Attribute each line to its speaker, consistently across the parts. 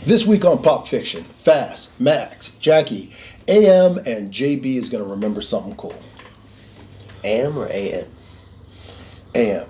Speaker 1: This week on Pop Fiction, Fast, Max, Jackie, AM, and JB is going to remember something cool.
Speaker 2: AM or AN?
Speaker 1: AM.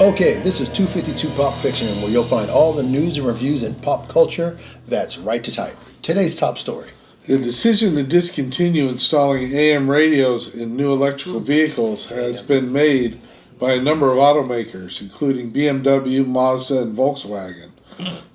Speaker 1: Okay, this is 252 Pop Fiction, where you'll find all the news and reviews in pop culture that's right to type. Today's top story.
Speaker 3: The decision to discontinue installing AM radios in new electrical vehicles has been made by a number of automakers, including BMW, Mazda, and Volkswagen.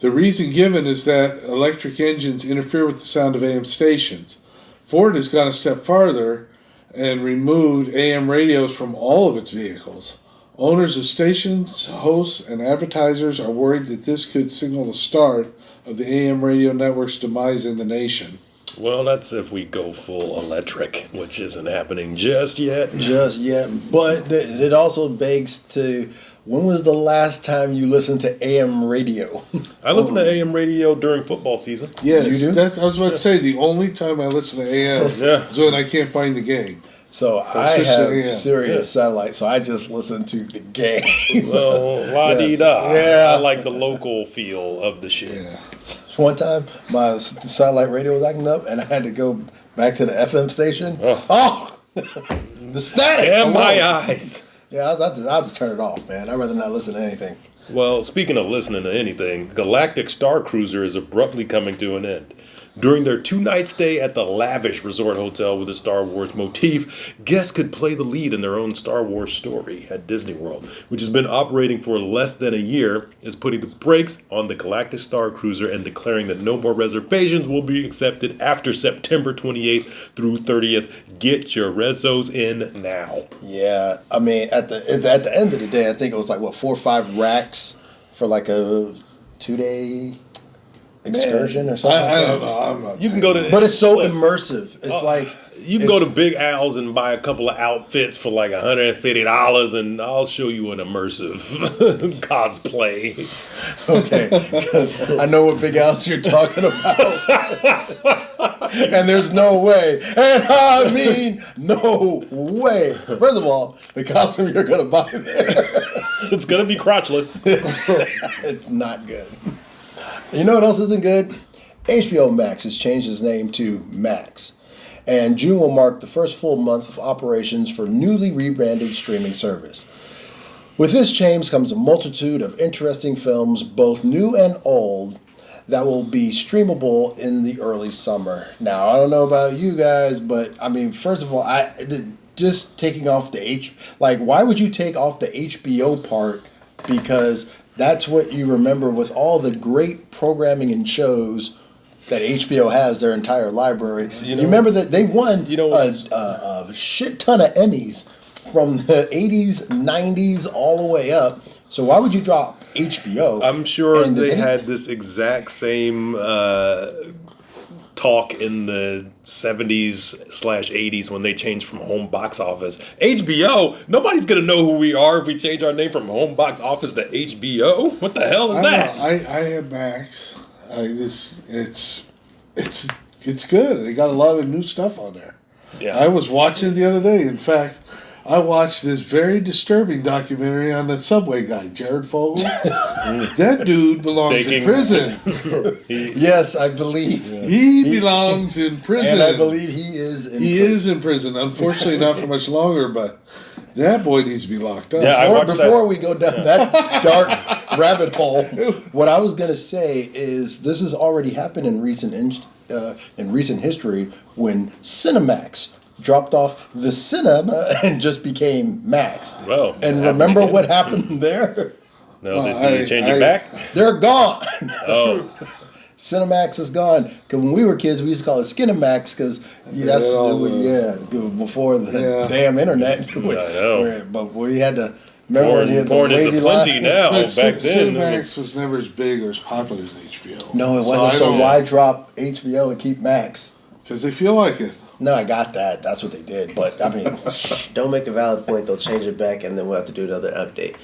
Speaker 3: The reason given is that electric engines interfere with the sound of AM stations. Ford has gone a step farther and removed AM radios from all of its vehicles. Owners of stations, hosts, and advertisers are worried that this could signal the start of the AM radio network's demise in the nation.
Speaker 4: Well, that's if we go full electric, which isn't happening just yet.
Speaker 1: But it also begs to, when was the last time you listened to AM radio?
Speaker 4: I listen to AM radio during football season.
Speaker 3: Yes,
Speaker 1: You do?
Speaker 3: I was about to say, the only time I listen to AM is when I can't find the game.
Speaker 1: So I have Sirius satellite, so I just listen to the game.
Speaker 4: Well, la-dee-da.
Speaker 1: Yeah.
Speaker 4: I like the local feel of the shit.
Speaker 3: Yeah.
Speaker 1: One time, my satellite radio was acting up, and I had to go back to the FM station. Oh, the static!
Speaker 4: Damn my eyes.
Speaker 1: Yeah, I'll just turn it off, man. I'd rather not listen to anything.
Speaker 4: Well, speaking of listening to anything, Galactic Starcruiser is abruptly coming to an end. During their 2-night stay at the lavish resort hotel with a Star Wars motif, guests could play the lead in their own Star Wars story at Disney World, which has been operating for less than a year, is putting the brakes on the Galactic Starcruiser and declaring that no more reservations will be accepted after September 28th through 30th. Get your rezos in now.
Speaker 1: Yeah, I mean, at the end of the day, I think it was like, 4 or 5 racks for like a 2-day excursion or something.
Speaker 3: I don't know. I'm not.
Speaker 4: You can go to,
Speaker 1: But it's so immersive. It's like
Speaker 4: you can go to Big Al's and buy a couple of outfits for like $150, and I'll show you an immersive cosplay.
Speaker 1: Okay, because I know what Big Al's you're talking about. And there's no way. And I mean, no way. First of all, the costume you're going to buy there,
Speaker 4: It's gonna be crotchless.
Speaker 1: it's not good. You know what else isn't good? HBO Max has changed its name to Max. And June will mark the first full month of operations for newly rebranded streaming service. With this change comes a multitude of interesting films, both new and old, that will be streamable in the early summer. Now, I don't know about you guys, but I mean, first of all, just taking off why would you take off the HBO part? Because that's what you remember with all the great programming and shows that HBO has, their entire library. You remember that they won a shit ton of Emmys from the 80s, 90s, all the way up. So why would you drop HBO?
Speaker 4: I'm sure they had this exact same talk in the 70s/80s when they changed from home box office. HBO, nobody's going to know who we are if we change our name from home box office to HBO. What the hell is that?
Speaker 3: I have Max. It's good. They got a lot of new stuff on there.
Speaker 4: Yeah.
Speaker 3: I was watching it the other day. In fact, I watched this very disturbing documentary on the subway guy, Jared Fogle. That dude belongs in prison.
Speaker 1: Yes, I believe.
Speaker 3: He belongs in prison.
Speaker 1: And I believe he is in prison.
Speaker 3: He is in prison. Unfortunately, not for much longer, but that boy needs to be locked up.
Speaker 4: Yeah,
Speaker 1: Before we go down that dark rabbit hole, what I was going to say is this has already happened in recent history when Cinemax dropped off the cinema and just became Max.
Speaker 4: Well,
Speaker 1: and remember what happened there?
Speaker 4: No, did they change it back?
Speaker 1: They're gone.
Speaker 4: Oh.
Speaker 1: Cinemax is gone. Because when we were kids, we used to call it Skinemax because before the damn internet.
Speaker 4: I know.
Speaker 1: But we had to remember
Speaker 4: porn is a plenty now.
Speaker 3: But
Speaker 4: Back then,
Speaker 3: Cinemax was never as big or as popular as HBO.
Speaker 1: No, it wasn't. So why drop HBO and keep Max?
Speaker 3: Because they feel like it.
Speaker 1: No, I got that. That's what they did. But I mean,
Speaker 2: Don't make a valid point. They'll change it back, and then we'll have to do another update.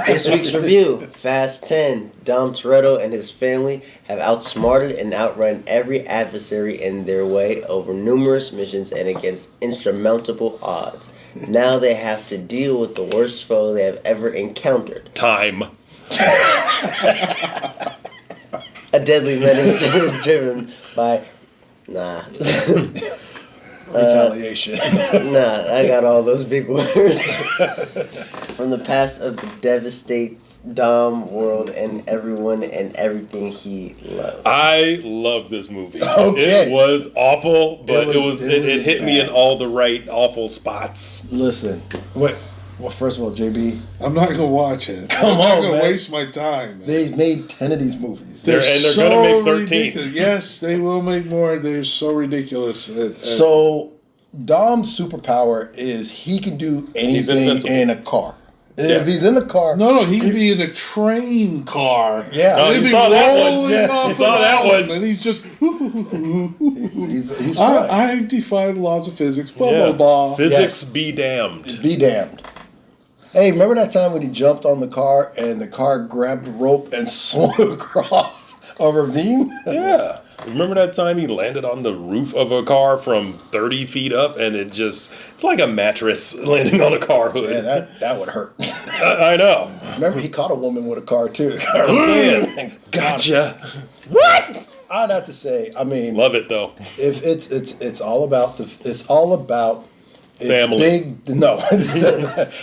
Speaker 2: This week's review: Fast 10. Dom Toretto and his family have outsmarted and outrun every adversary in their way over numerous missions and against insurmountable odds. Now they have to deal with the worst foe they have ever encountered.
Speaker 4: Time.
Speaker 2: A deadly menace that is driven by... Nah.
Speaker 1: retaliation.
Speaker 2: Nah, I got all those big words. From the past of the devastates Dom world and everyone and everything he loves.
Speaker 4: I love this movie.
Speaker 1: Okay.
Speaker 4: It was awful, but it hit me
Speaker 1: bad.
Speaker 4: in all the right awful spots.
Speaker 1: Listen, wait. Well, first of all, JB,
Speaker 3: I'm not gonna watch it.
Speaker 1: Come
Speaker 3: I'm not
Speaker 1: on,
Speaker 3: gonna
Speaker 1: man.
Speaker 3: waste my time. Man.
Speaker 1: they made 10 of these movies.
Speaker 4: They're gonna make 13.
Speaker 3: ridiculous. Yes, they will make more. They're so ridiculous.
Speaker 1: So, Dom's superpower is he can do anything
Speaker 4: invincible.
Speaker 1: in a car.
Speaker 4: Yeah.
Speaker 1: If he's in a car,
Speaker 3: no, he could be in a train car.
Speaker 1: Yeah.
Speaker 4: No,
Speaker 3: They'd
Speaker 4: you
Speaker 3: be
Speaker 4: saw that one.
Speaker 3: rolling
Speaker 1: Yeah.
Speaker 3: off
Speaker 4: You saw
Speaker 3: of
Speaker 4: that one.
Speaker 3: and he's just.
Speaker 1: he's fine.
Speaker 3: I defy the laws of physics. Blah
Speaker 4: Yeah.
Speaker 3: blah blah.
Speaker 4: Physics be damned.
Speaker 1: Be damned. Hey, remember that time when he jumped on the car and the car grabbed the rope and swung across a ravine?
Speaker 4: Yeah. Remember that time he landed on the roof of a car from 30 feet up and it's like a mattress landing on a car hood.
Speaker 1: Yeah, that would hurt.
Speaker 4: I know.
Speaker 1: Remember, he caught a woman with a car too.
Speaker 4: I'm saying. Gotcha. What?
Speaker 1: I'd have to say, I mean,
Speaker 4: Love it though.
Speaker 1: if it's all about it's
Speaker 4: Family.
Speaker 1: big. No,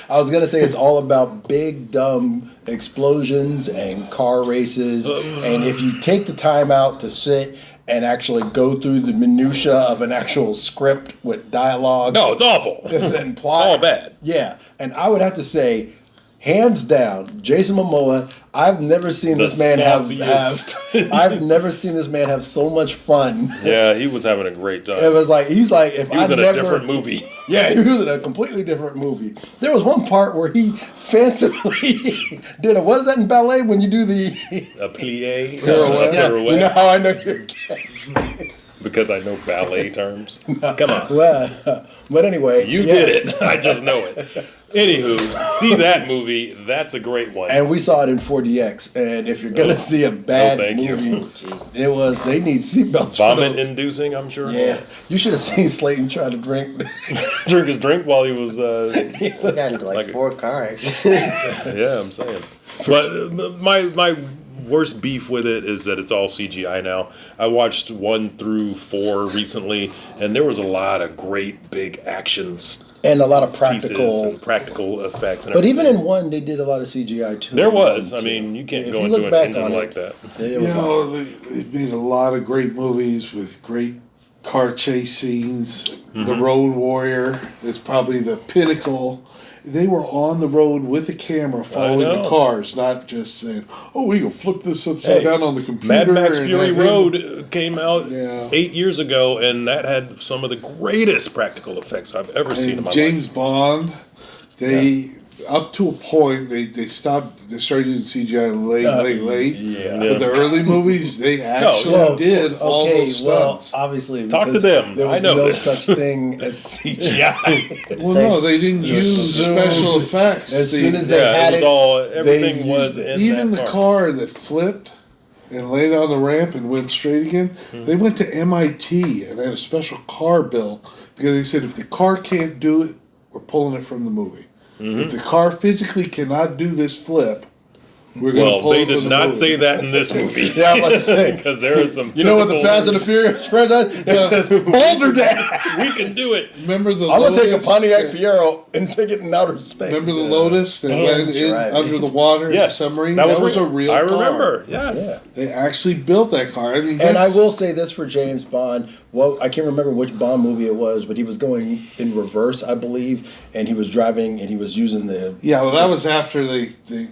Speaker 1: I was gonna say it's all about big dumb explosions and car races, and if you take the time out to sit and actually go through the minutia of an actual script with dialogue,
Speaker 4: No, it's awful.
Speaker 1: and plot,
Speaker 4: all bad.
Speaker 1: Yeah, and I would have to say, hands down, Jason Momoa. I've never seen
Speaker 4: The
Speaker 1: this man have.
Speaker 4: sauciest.
Speaker 1: I've never seen this man have so much fun.
Speaker 4: Yeah, he was having a great time.
Speaker 1: It was like he's like if
Speaker 4: He was
Speaker 1: I
Speaker 4: in
Speaker 1: never,
Speaker 4: a different movie.
Speaker 1: Yeah, he was in a completely different movie. There was one part where he fancifully did a what is that in ballet when you do the
Speaker 4: A plie.
Speaker 1: pirouette?
Speaker 4: A
Speaker 1: Yeah,
Speaker 4: pirouette.
Speaker 1: you know how I know you're gay.
Speaker 4: Because I know ballet terms. Come on.
Speaker 1: Well, but anyway,
Speaker 4: You
Speaker 1: yeah.
Speaker 4: did it. I just know it. Anywho, see that movie. That's a great one.
Speaker 1: And we saw it in 4DX. And if you're gonna see a bad
Speaker 4: thank you.
Speaker 1: movie,
Speaker 2: jeez.
Speaker 1: they need seatbelts.
Speaker 4: Vomit
Speaker 1: for those.
Speaker 4: inducing, I'm sure.
Speaker 1: Yeah, you should have seen Slayton try to drink.
Speaker 4: Drink his drink while he was.
Speaker 2: We got into like
Speaker 4: Like-
Speaker 2: 4 car accidents.
Speaker 4: Yeah, I'm saying. But my worst beef with it is that it's all CGI now. I watched 1 through 4 recently, and there was a lot of great big actions.
Speaker 1: And a lot of
Speaker 4: Pieces
Speaker 1: practical.
Speaker 4: and practical effects. And
Speaker 1: But even
Speaker 4: everything.
Speaker 1: in 1, they did a lot of CGI too.
Speaker 4: There was.
Speaker 1: In
Speaker 4: I
Speaker 1: 1,
Speaker 4: mean,
Speaker 1: too.
Speaker 4: you can't
Speaker 1: If
Speaker 4: go
Speaker 1: you
Speaker 4: into
Speaker 1: look
Speaker 4: an
Speaker 1: back
Speaker 4: engine
Speaker 1: on
Speaker 4: like
Speaker 1: it,
Speaker 4: that.
Speaker 1: it
Speaker 3: You
Speaker 1: was
Speaker 3: know, they've made a lot of great movies with great car chase scenes.
Speaker 4: Mm-hmm.
Speaker 3: The Road Warrior is probably the pinnacle. They were on the road with a camera following the
Speaker 4: know.
Speaker 3: cars, not just saying, "Oh, we can flip this upside
Speaker 4: Hey,
Speaker 3: down on the computer."
Speaker 4: Mad Max
Speaker 3: and
Speaker 4: Fury
Speaker 3: have him-"
Speaker 4: Road came out
Speaker 3: Yeah.
Speaker 4: 8 years ago, and that had some of the greatest practical effects I've ever seen in
Speaker 3: And
Speaker 4: my
Speaker 3: James
Speaker 4: life.
Speaker 3: Bond, they up to a point they stopped. They started using CGI late.
Speaker 1: yeah.
Speaker 3: But the early movies, they actually
Speaker 1: Well,
Speaker 3: did all those stunts.
Speaker 1: obviously,
Speaker 4: Talk to
Speaker 1: because
Speaker 4: them.
Speaker 1: There was
Speaker 4: I know
Speaker 1: no
Speaker 4: this.
Speaker 1: such thing as CGI.
Speaker 3: Well, no, they didn't use
Speaker 1: Zoom.
Speaker 3: special effects.
Speaker 1: As
Speaker 3: The-
Speaker 1: soon as they
Speaker 4: Yeah,
Speaker 1: had
Speaker 4: it was
Speaker 1: it,
Speaker 4: all
Speaker 1: they
Speaker 4: everything was
Speaker 1: used it.
Speaker 4: in
Speaker 3: even
Speaker 4: that
Speaker 3: the car that flipped and landed on the ramp and went straight again,
Speaker 4: Hmm.
Speaker 3: they went to MIT and had a special car built because they said if the car can't do it, we're pulling it from the movie.
Speaker 4: Mm-hmm.
Speaker 3: If the car physically cannot do this flip, we're going to
Speaker 4: Well,
Speaker 3: pull
Speaker 4: they
Speaker 3: it from
Speaker 4: did
Speaker 3: the
Speaker 4: not
Speaker 3: movie.
Speaker 4: say that in this movie.
Speaker 1: Yeah, I'm about to say.
Speaker 4: Because there is some.
Speaker 1: You know what the
Speaker 4: physical-
Speaker 1: Fast and the Furious franchise? It says Boulder Dash.
Speaker 4: We can do it.
Speaker 3: Remember the
Speaker 1: I'm gonna take a
Speaker 3: Lotus
Speaker 1: Pontiac
Speaker 3: that-
Speaker 1: Fiero and take it in outer space.
Speaker 3: Remember the Lotus that
Speaker 2: And
Speaker 3: went in
Speaker 2: drive
Speaker 3: under
Speaker 2: it.
Speaker 3: the water as
Speaker 4: Yes,
Speaker 3: a submarine?
Speaker 4: that was
Speaker 3: a
Speaker 4: real.
Speaker 3: real
Speaker 4: I
Speaker 3: car.
Speaker 4: remember. Yes.
Speaker 1: Yeah.
Speaker 3: They actually built that car. I mean,
Speaker 1: And I
Speaker 3: that's-
Speaker 1: will say this for James Bond. Well, I can't remember which Bond movie it was, but he was going in reverse, I believe, and he was driving and he was using the.
Speaker 3: Yeah, well, that was after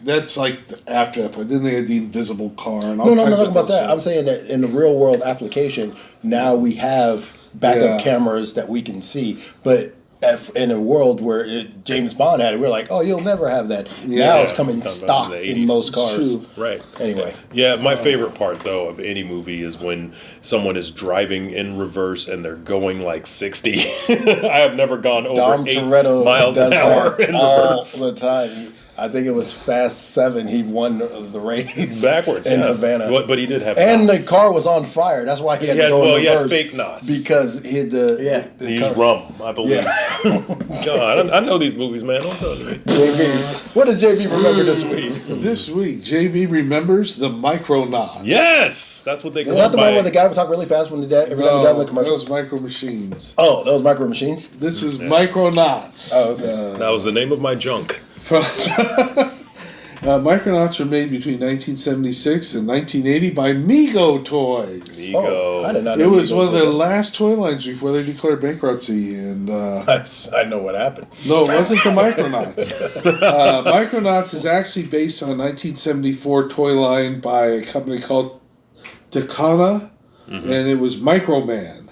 Speaker 3: that's like after that, but then they had the invisible car and all
Speaker 1: No, I'm
Speaker 3: kinds
Speaker 1: not
Speaker 3: of
Speaker 1: talking about that.
Speaker 3: stuff.
Speaker 1: I'm saying that in the real world application, now we have backup
Speaker 3: Yeah.
Speaker 1: cameras that we can see. But in a world where James Bond had it. We're like, oh, you'll never have that. Now it's coming stock in most cars.
Speaker 3: True.
Speaker 4: Right.
Speaker 1: Anyway.
Speaker 4: Yeah, my favorite part, though, of any movie is when someone is driving in reverse and they're going like 60. I have never gone over
Speaker 1: Dom
Speaker 4: 8
Speaker 1: Toretto
Speaker 4: miles an
Speaker 1: does
Speaker 4: hour
Speaker 1: that
Speaker 4: in
Speaker 1: all
Speaker 4: reverse.
Speaker 1: the time. I think it was Fast 7. He won the race
Speaker 4: Backwards,
Speaker 1: in
Speaker 4: yeah.
Speaker 1: Havana.
Speaker 4: But he did have
Speaker 1: And
Speaker 4: NOS.
Speaker 1: the car was on fire. That's why he had to go in
Speaker 4: he had
Speaker 1: reverse.
Speaker 4: fake NOS.
Speaker 1: Because he had the
Speaker 4: He used
Speaker 1: car.
Speaker 4: rum, I believe. God, I know these movies, man. Don't tell me.
Speaker 1: JB. What does JB remember this week?
Speaker 3: This week, JB remembers the Micronauts.
Speaker 4: Yes! That's what they call
Speaker 1: Is
Speaker 4: it.
Speaker 1: that the one where the guy would talk really fast when every time he died in the
Speaker 3: Those
Speaker 1: commercials?
Speaker 3: Micro Machines.
Speaker 1: Oh, those Micro Machines?
Speaker 3: This is Micronauts.
Speaker 1: Oh, okay.
Speaker 4: That was the name of my junk.
Speaker 3: Micronauts were made between 1976 and 1980 by Mego Toys.
Speaker 4: Ego.
Speaker 1: Oh, I did not know
Speaker 3: It was
Speaker 1: Mego
Speaker 3: one of their
Speaker 1: Toys.
Speaker 3: last toy lines before they declared bankruptcy. And
Speaker 1: I know what happened.
Speaker 3: no, it wasn't the Micronauts. Micronauts is actually based on a 1974 toy line by a company called Takana, and it was Microman.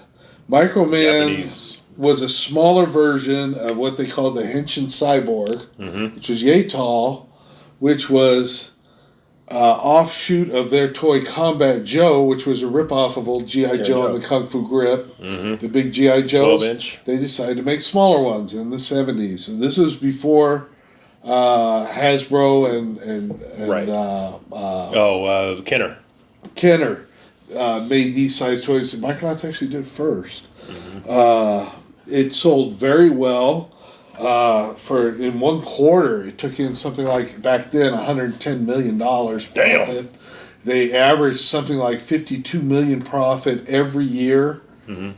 Speaker 3: Microman
Speaker 4: Japanese.
Speaker 3: was a smaller version of what they called the Henshin Cyborg, which was yay tall, which was offshoot of their toy Combat Joe, which was a ripoff of old G.I. Joe and the Kung Fu Grip, the big G.I. Joes.
Speaker 4: 12-inch.
Speaker 3: They decided to make smaller ones in the 70s. So this was before Hasbro and
Speaker 4: Right. Kenner.
Speaker 3: Kenner made these size toys. Micronauts actually did first. It sold very well. For in 1 quarter, it took in something like back then $110 million profit.
Speaker 4: Damn.
Speaker 3: They averaged something like 52 million profit every year.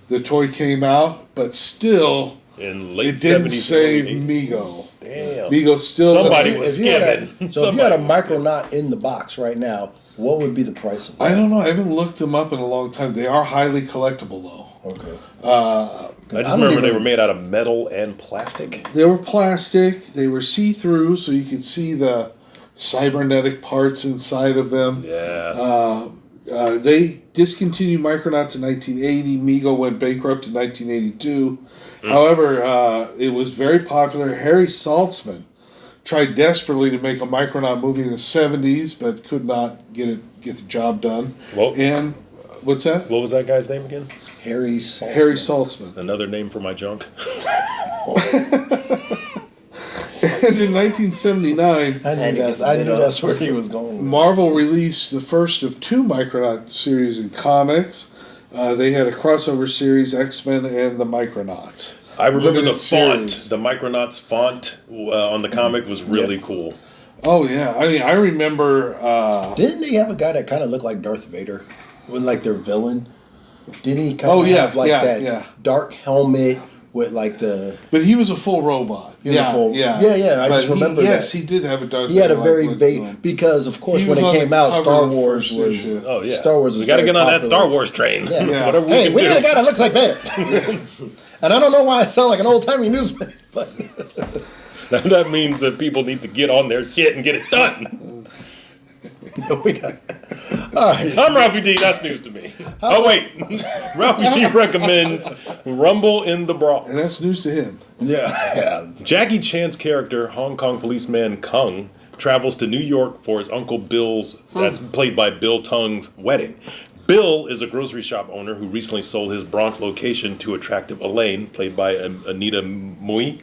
Speaker 3: The toy came out, but still,
Speaker 4: In late
Speaker 3: it didn't
Speaker 4: 70s,
Speaker 3: save
Speaker 4: early 80s.
Speaker 3: Mego.
Speaker 4: Damn.
Speaker 3: Mego still
Speaker 4: Somebody was
Speaker 1: If you had
Speaker 4: skimming.
Speaker 1: so if you had a Micronaut in the box right now, what would be the price of that?
Speaker 3: I don't know. I haven't looked them up in a long time. They are highly collectible though.
Speaker 1: Okay.
Speaker 4: I just remember they were made out of metal and plastic.
Speaker 3: They were plastic. They were see-through, so you could see the cybernetic parts inside of them.
Speaker 4: Yeah.
Speaker 3: They discontinued Micronauts in 1980. Mego went bankrupt in 1982. However, it was very popular. Harry Saltzman tried desperately to make a Micronaut movie in the 70s, but could not get the job done.
Speaker 4: Well-
Speaker 3: And what's that?
Speaker 4: What was that guy's name again?
Speaker 1: Harry Saltzman.
Speaker 3: Harry Saltzman.
Speaker 4: Another name for my junk.
Speaker 3: And in 1979,
Speaker 1: I knew that's where he was going.
Speaker 3: Marvel released the first of 2 Micronaut series in comics. They had a crossover series, X-Men and the Micronauts.
Speaker 4: I remember
Speaker 3: Limited
Speaker 4: the font.
Speaker 3: series.
Speaker 4: The Micronauts font on the comic was really cool.
Speaker 3: Oh yeah, I mean I remember.
Speaker 1: Didn't they have a guy that kind of looked like Darth Vader, with like their villain? Didn't he kind
Speaker 3: Oh,
Speaker 1: of
Speaker 3: yeah,
Speaker 1: have like
Speaker 3: yeah,
Speaker 1: that
Speaker 3: yeah.
Speaker 1: dark helmet with like the?
Speaker 3: But he was a full robot.
Speaker 1: He was a full-
Speaker 3: yeah.
Speaker 1: I
Speaker 3: But
Speaker 1: just remember
Speaker 3: Yes,
Speaker 1: that.
Speaker 3: he did have a Darth.
Speaker 1: He had a
Speaker 3: Vader-like
Speaker 1: very
Speaker 3: look to
Speaker 1: vague
Speaker 3: him.
Speaker 1: because of course
Speaker 3: He
Speaker 1: when
Speaker 3: was
Speaker 1: it
Speaker 3: on
Speaker 1: came
Speaker 3: the
Speaker 1: out,
Speaker 3: cover
Speaker 1: Star
Speaker 3: of the
Speaker 1: Wars
Speaker 3: first
Speaker 1: was.
Speaker 3: issue.
Speaker 4: Oh yeah.
Speaker 1: Star Wars
Speaker 4: We
Speaker 1: was
Speaker 4: got to
Speaker 1: very
Speaker 4: get on that
Speaker 1: popular.
Speaker 4: Star Wars train.
Speaker 1: Yeah.
Speaker 4: Whatever we
Speaker 1: Hey,
Speaker 4: can
Speaker 1: we
Speaker 4: do.
Speaker 1: need a guy that looks like that. And I don't know why I sound like an old timey newsman, but
Speaker 4: That means that people need to get on their shit and get it done.
Speaker 1: we got. All right.
Speaker 4: I'm Ralphie D. That's news to me. Oh wait, Ralphie D recommends Rumble in the Bronx.
Speaker 3: And that's news to him.
Speaker 1: Yeah.
Speaker 4: Jackie Chan's character, Hong Kong policeman Kung, travels to New York for his uncle Bill's, that's played by Bill Tung's, wedding. Bill is a grocery shop owner who recently sold his Bronx location to attractive Elaine, played by Anita Mui.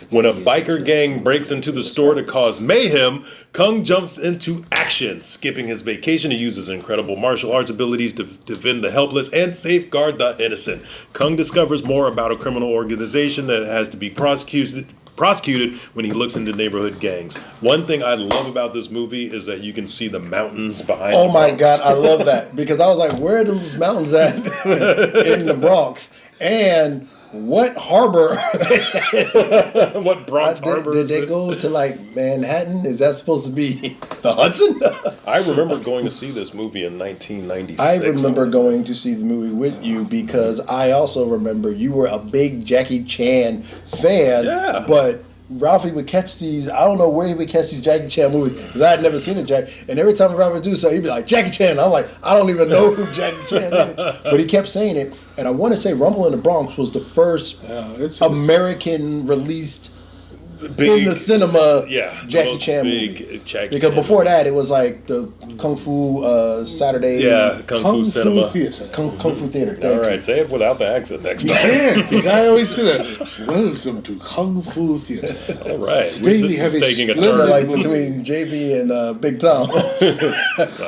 Speaker 4: When a biker gang breaks into the store to cause mayhem, Kung jumps into action. Skipping his vacation, he uses incredible martial arts abilities to defend the helpless and safeguard the innocent. Kung discovers more about a criminal organization that has to be prosecuted when he looks into neighborhood gangs. One thing I love about this movie is that you can see the mountains behind
Speaker 1: Oh
Speaker 4: the
Speaker 1: my
Speaker 4: Bronx.
Speaker 1: God, I love that because I was like, where are those mountains at in the Bronx? And what harbor?
Speaker 4: What Bronx Harbor
Speaker 1: did
Speaker 4: is
Speaker 1: they
Speaker 4: this?
Speaker 1: go to like Manhattan? Is that supposed to be the Hudson?
Speaker 4: I remember going to see this movie in 1996.
Speaker 1: I remember going to see the movie with you because I also remember you were a big Jackie Chan fan,
Speaker 4: Yeah.
Speaker 1: but Ralphie would catch these. I don't know where he would catch these Jackie Chan movies because I had never seen a Jack. And every time Ralphie would do so, he'd be like Jackie Chan. I'm like, I don't even know who Jackie Chan is, but he kept saying it. And I want to say Rumble in the Bronx was the first American released. In the cinema, Jackie Chan movie. Because before that, it was like the Kung Fu Saturday.
Speaker 4: Yeah, Kung Fu cinema.
Speaker 3: Theater.
Speaker 1: Kung Fu theater.
Speaker 4: All right, say it without the accent next time.
Speaker 3: Yeah, the guy always said that. Welcome to Kung Fu Theater.
Speaker 4: All right,
Speaker 3: Today
Speaker 4: this
Speaker 3: we have
Speaker 4: is
Speaker 3: a
Speaker 4: taking a
Speaker 3: splendid
Speaker 4: turn.
Speaker 1: Like between JB and Big Tom.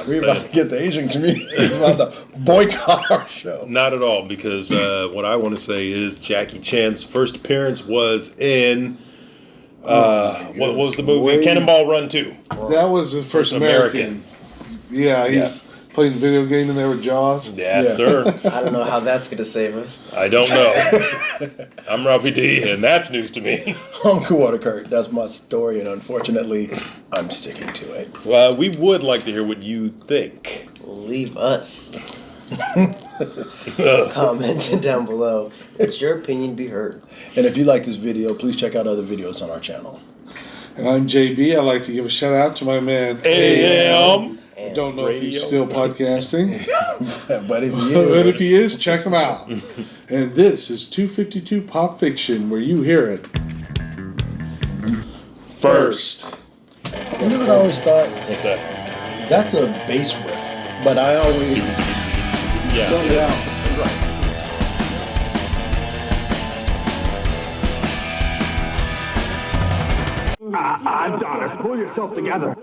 Speaker 1: We're about to get the Asian community. It's about to boycott our show.
Speaker 4: Not at all, because what I want to say is Jackie Chan's first appearance was in. What was the movie? Cannonball Run 2.
Speaker 3: That was the first American. Yeah, he played a video game in there with Jaws.
Speaker 4: Yes, sir.
Speaker 2: I don't know how that's going to save us.
Speaker 4: I don't know. I'm Ralphie D, and that's news to me.
Speaker 1: I'm Kurt. That's my story, and unfortunately, I'm sticking to it.
Speaker 4: Well, we would like to hear what you think.
Speaker 2: Leave us. Comment down below. Let your opinion be heard.
Speaker 1: And if you like this video, please check out other videos on our channel.
Speaker 3: And I'm JB. I'd like to give a shout out to my man
Speaker 4: AM.
Speaker 3: I don't know if he's still podcasting.
Speaker 1: But if he is,
Speaker 3: But if he is, check him out. And this is 252 Pop Fiction, where you hear it first.
Speaker 1: you know what I always thought?
Speaker 4: What's that?
Speaker 1: That's a bass riff. But I always...
Speaker 4: Yeah.
Speaker 5: Adonis, pull yourself together.